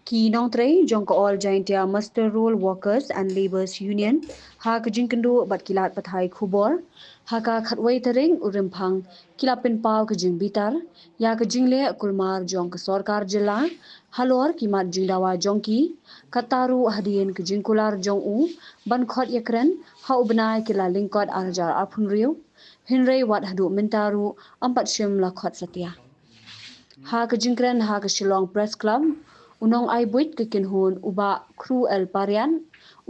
Ki nong tray jong ko all giantia master roll workers and labours union ha ka jingkendo bat kilat pathai khubor ha ka khatwai tering urimphang kilapin paw ka jing bitar ya ka jingle kulmar jong ka sarkar jilla halor kimat jingdawa jongki kataru hadien ka jingkular jong u ban khot yakren ha ubnai kila lingkot arjar aphunriu hinrei wat hadu mintaru ampat shim la khot satya ha ka jingkren ha ka Shillong Press Club unong ai buit ka kinhun uba kru el parian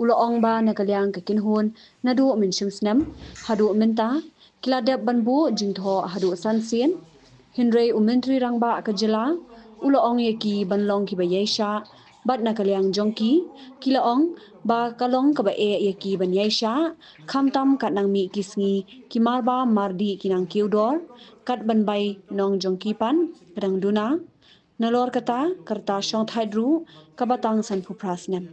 ulo ong ba na kalyang ka kinhun nadu min shimsnem hadu minta kiladep banbu jingtho hadu sansien hinrei umintri rangba ka jila ulo ong yeki banlong ki bayesha bat na kalyang jongki kila ong ba kalong ka ba e yeki banyesha khamtam kat nang mi kisngi kimarba mardi kinang kiudor kat banbai nong jongki pan kadang duna nalor kata kerta syong thaidru kabatang san phuprasnem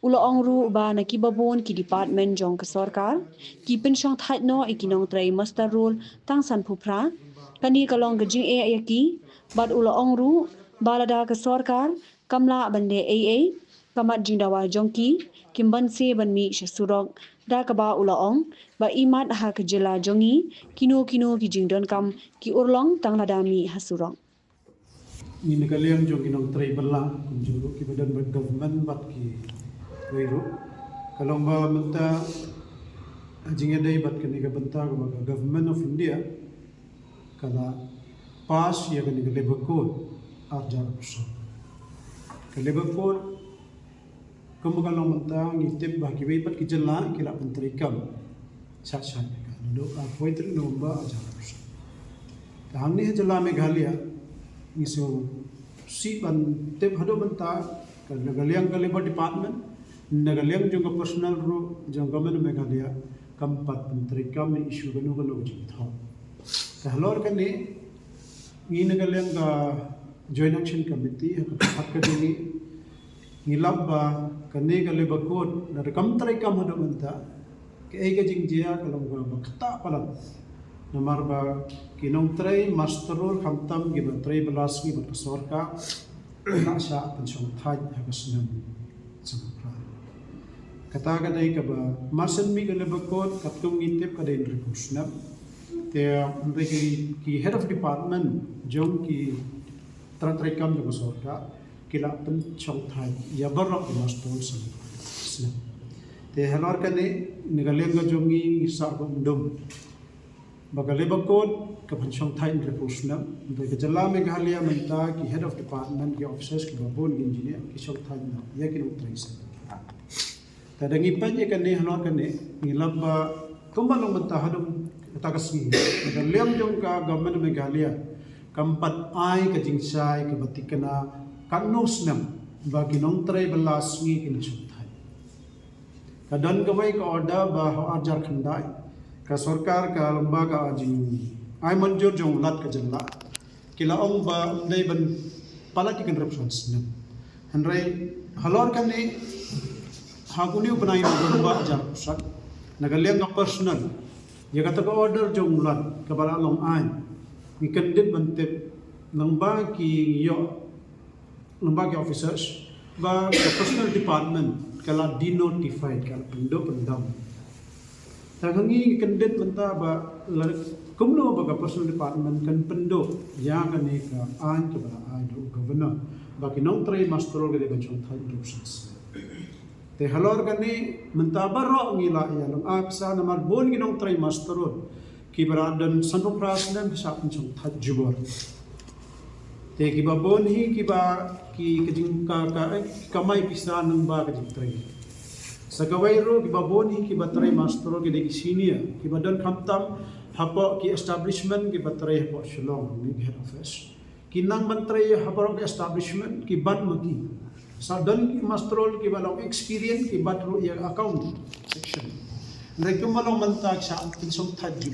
ulo ongru ba na kibabon ki department jong ka sarkar ki pin syong thaidno ikinong trai master rule tang san phupra kani kalong gajing e yaki bat ulo ongru balada ka sarkar kamla bande aa kamat jingdawa jongki kimban se banmi shasurok da kaba ulo ong ba imat ha ka jila jongi kino ki jingdon kam ki urlong tang ladami hasurok ni nakaliang jo kinong tray bala kunjuro ki badan ber government bat ki wairu kalong ba menta jinga dai bat kani ga banta ga government of India kala pass ya kani ga labor code arjar puso ka labor code kamu kalong menta ni tip ba ki bat ki jalan ki la pentri kam sa sa ka do a poitri no ba arjar puso tahang ni jala meghalaya isu si ban tep hado banta ka nagaliang ka labor department nagaliang jong ka personal ro jong government meghalaya kampat menteri kam ni isu ganu ganu jing thaw kahlor ka ni ni nagaliang ka joint action committee ka ka ni ngilab ba kani ka labor code na kam trai kam hado banta ke ai ka jing jia kalong ba khata palam nomor ba kinong tray masterol khamtam giba tray belasgi ba sorka na sha pensiong thai hagasnam samapra kata ka dai ka ba masen mi ka labor code kaptung ngitep ka dai rekusnam te umre ki head of department jong ki tray kam ba sorka kila pensiong thai ya barok masterol sam te halor ka ni nigalenga jongi isa ko ndom baga labor code ka pensiong thai rekusna bai ka jalla meghalaya menta ki head of department ki officers ki babon engineer ki shong thai na ya ki utrai sa ta dangi pan ye kan ne hanor kan ne ngilaba kumbalong menta hadum takasmi baga lem jong ka government meghalaya kampat ai ka jingsai ka batikana kanusnam bagi nong trai belasngi ki shong thai kadan kawai ka order ba ajar khandai ka sarkar ka lembaga ajing ai manjur jong lat ka jalla kila ong ba dai ban palaki kan represents nam hanrai halor kan ni haguni banai no ba jar sak nagaleng ka personal ya kata ka order jong lat ka bala long ai ni kandid bantep lamba ki yo lamba ki officers ba ka personal department kala denotified kala pendo pendam tahangi kandet menta ba kumno ba ka personal department kan pendo ya kan ni ka an ke ba ai do governor ba ki nong tray masterol ga de ban chong thai options te halor kan ni menta ba ro ngila ya long apsa na mar bon ki nong tray masterol ki baradan sanro prasnan sa pun chong thai jubor te ki ba bon hi ki ba ki kajing ka kamai pisa nang ba ka jing tray sa gawai ro ki baboni ki batray master ki de senior ki badan khamtam hapo ki establishment ki batray hapo Shillong ni head office ki nang batray hapo ki establishment ki ban magi sa dan ki master ki balong experience ki batro ya account section rekumalong mantak sa tinsong thadji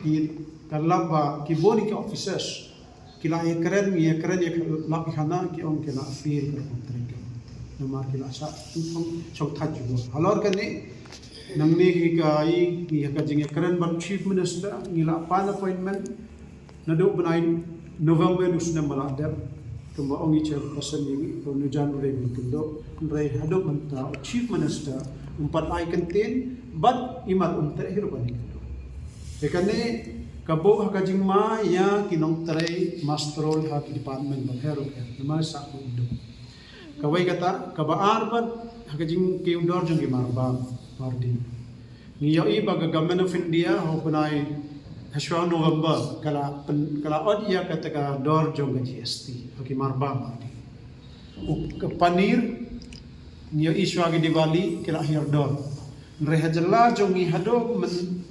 ki kalaba ki boni ki officers kila ekren ya lap khana ki on kila feel ka kontri nomor kila sa chong thaj go halor kan ni namni hi ka ai ni ka jing ekren ban chief minister ngila pan appointment nadu banai November usna maladar kumba ongi chairperson ini penujan review kendo rai hadap menta chief minister umpat ai kentin bat imat umte hirupan kendo ekane kabo hakajing ma ya kinong tray mastrol hak department baghero nama sa undo kawai kata kabaar bat hakajing keudor jong marba mardi ngiyo iba government of India ho panai Haswa November kala odia kata ka dor jong GST haki marba mardi panir ngiyo iswa gi Diwali kala hir dor rehajalla jong i hado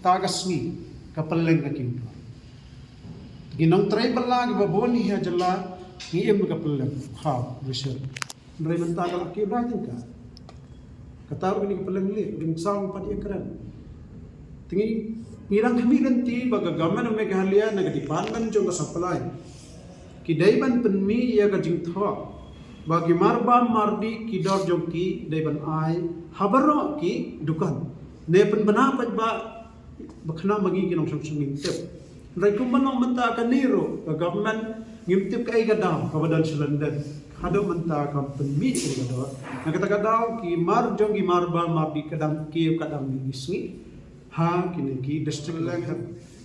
tagas ni kapaleng ka kimdo ginong tray bala gi baboni ha jalla ni em kapaleng ha research re banta ka ki bratin ka katar ni kapaleng le ding sang padi ekran tingi irang kami nanti baga government of Meghalaya na department jong supply kidaiban penmi ya ka jingtho bagi marba mardi kidor jong ki daiban ai habaro ki dukan ne pen banapat ba bakna magi kinong sung ngintip rai kumanong menta kaniro ka government ngintip kai gadam kabadan silandan hado menta ka penmi ki gador na kata kadaw ki mar jong ki marba mardi kadang ki kadang ni isni ha kini ki district lang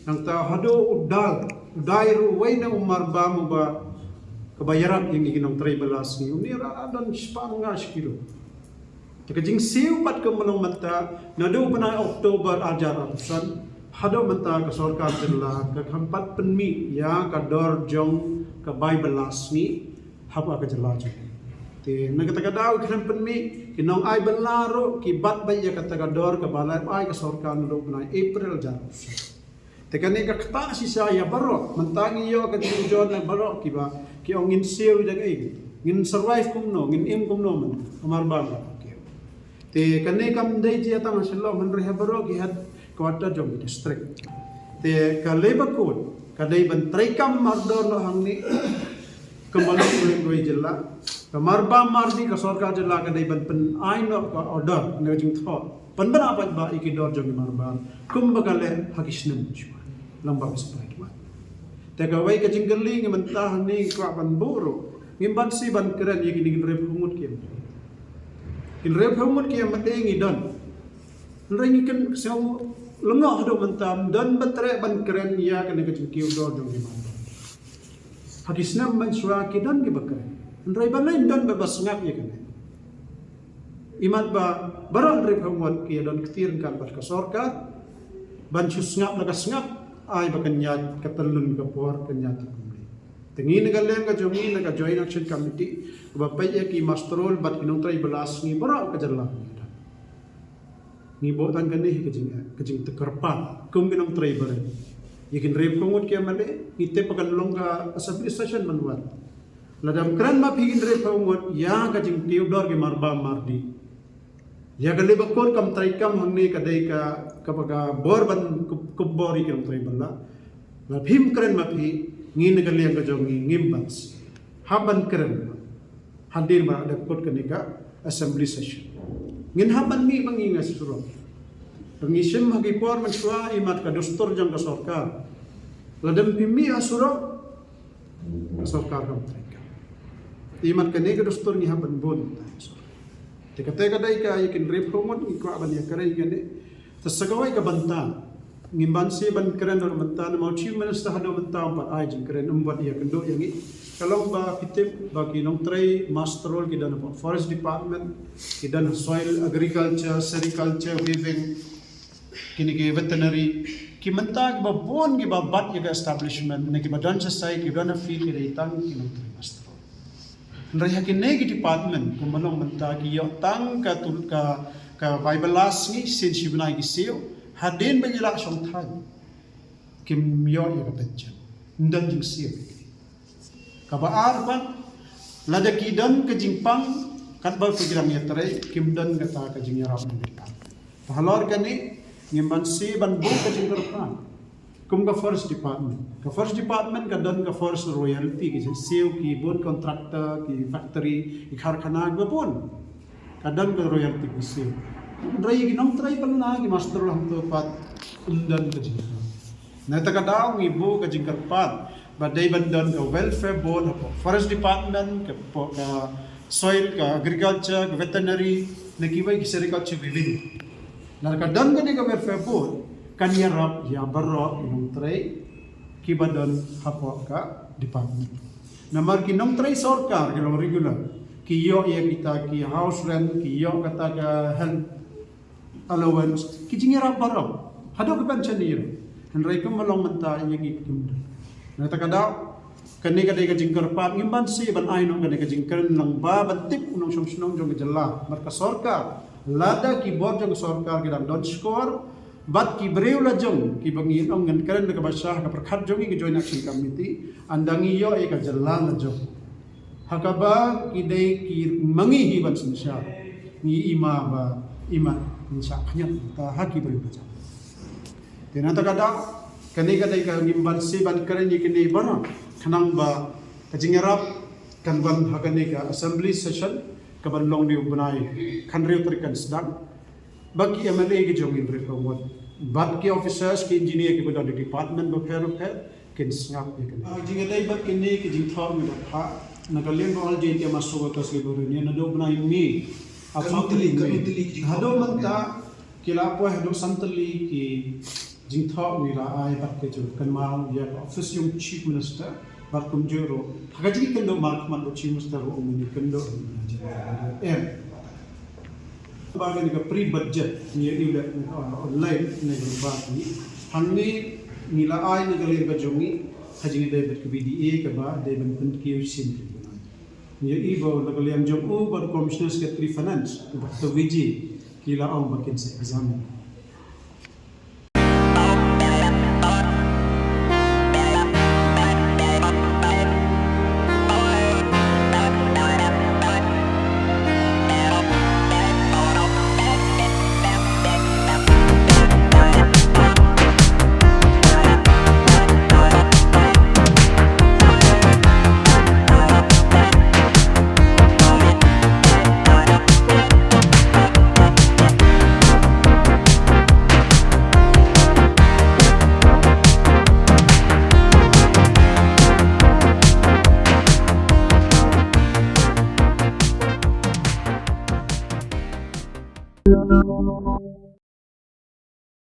nang ta hado udai ruway na umarba mo ba kabayaran yung ikinong tribalas ni unira adan spam nga sikilo takajing siw pat ka manong mata na do pa na October ajar apusan hado mata ka sarkar jilla ka hampat penmi ya ka dor jong ka bibalas ni haba ka jilla te nagatagadao kinang penmi kinong ay balaro ki bat baya katagador ka balay ay ka sarkar no na April jar te kani ka kata si saya baro mantangi yo ka tijon na baro ki ba ki ongin siw dag ay ngin survive kum no ngin im kum no man amar ba te kani kam dai ji ata masallo man reha baro ki had quarter jong district te ka labor code ka dai ban traikam mardor no hangni kembali ke jilla kamarba mardi ka sarkar jilla ka dai ban pen aino ka order ne jing tho pan bana pa ba iki dor jong marba kum bagale hakisnem chwa lamba spray wa te ka wai ka jingli ngi mentah ni ka ban buru ngimban si ban keren yiki ni rep humut kiem in rep humut kiem mate ngi don ngi ken sel lengo hado mentam dan batre ban keren ya ka ne ka jing kiu dor jong marba hakisnem man shwa ki don ki bakare ndrai balai don bebas ngap ya kan imat ba baron rep hamwat ki don ktir kan pas ka sarkar ban chus ngap na kasngap ay bakanyat katalun ka por kanyat kumli tingi nagalem ka jongi na ka joint action committee bapai ya ki mastrol bat kinong trai balas ngi bara ka jalla ngi botan kani ka jing tekarpa kum kinong trai bare yakin rep hamwat ki amale ite pakan long ka assembly session manwat ladam kran ma phigin re phawot ya ka jing tiudor ke marba mardi ya ka lebakor kam traikam hangne kadai ka kapaga borban kubbori ke trai balla la phim kran ma phi ngin ka liang ka jongi ngimbats haban kran hadir ma ada kot kanika assembly session ngin haban mi manginga suro pengisim hagi por manswa imat ka dostor jang ka sarkar ladam pimi asuro sarkar kam iman kani ka dostor ni haban bon teka dai ka yakin rep homon ni ko aban ya kare gane tasagawai ka banta ngimban se ban karen do banta na mau chief minister hado banta pa ai jing karen umbat ya kendo yangi kalau ba pitip ba kinong tray masterol ki dan forest department ki dan soil agriculture sericulture weaving kini ki veterinary ki menta ki ba bon ki ba bat ya establishment ne ki ba dan sai ki dan fee ki reitang kinong tray master Nrai hakin negi department kumanong menta ki yo tang ka tul ka bibelas ni sin sibnai ki sio hadin banyala song thang kim yo ya ka penchen ndan jing sio ka ba arban lada ki dan ka jingpang kat ba pigram ya tare kim dan ka ta ka jing yarap ni pahalor ka ni ngimban si ban bu ka jing terpan kum ka forest department ka dan ka forest royalty ki seo ki bon contractor ki factory ki kharkhana ga bon ka dan ka royalty ki seo drai ki nong trai pan na ki master lam to pat undan ka jing Natakadaw ng ibu ka jingkarpat, baday bandon ka welfare board, forest department, ka soil, ka agriculture, ka veterinary, nakiway ka agriculture vivin. Nakadon ka ni ka welfare board, kanyarap ya baro inong tray, kibadon hapo ka department. Namar kinong tray sorkar, kinong regular, kiyo iya kita ki house rent, kiyo kata ka health allowance, kijingirap baro. Hado ka pension niyo. Henry ko malong manta yang ikim. Natakadaw kani kadai ka jingkarpat ngimban si ban ay no kani ka jingkar lang ba bantip unong sumsunong jong jalla marka sorkar lada ki bor jong sorkar kidang don't score bat ki breu la jong ki bangin ong ngan karen ka basah ka perkhat jong ki join action committee andang iyo ay ka jalla la jong hakaba ki dai ki mangi hiban sinsya ni ima ba iman insya kanya ta haki breu la jong tinata kada kani kadai ka ngimban si ban karen ni kini bara kanang ba kajingarap kan ban hakani ka assembly session kabanlong ni bunai kan riu terikan sedang bagi MLA ki jongin reform bat ki officers ki engineer ki badal department of health kin sngap ki kan jingadai bat kini ki jingthor mi ha nagalien ba all jenti masuk atas libur ni na do bunai mi absolutely hado manta kilapo hado santali ki jingthor ni la ai bat ke jo kan mau ya office yung chief minister bat kum jero hagaji kan do mark man do chief minister ro umuni kan do bagian ke pre budget ni ile online ni ba ni hangi nila ai ni galir ba jongi haji de bet ke BDA ke ba de ben kun ki sim ke ba ni ibo la galiam jom u ba commissioner secretary finance to viji kila au bakin se exam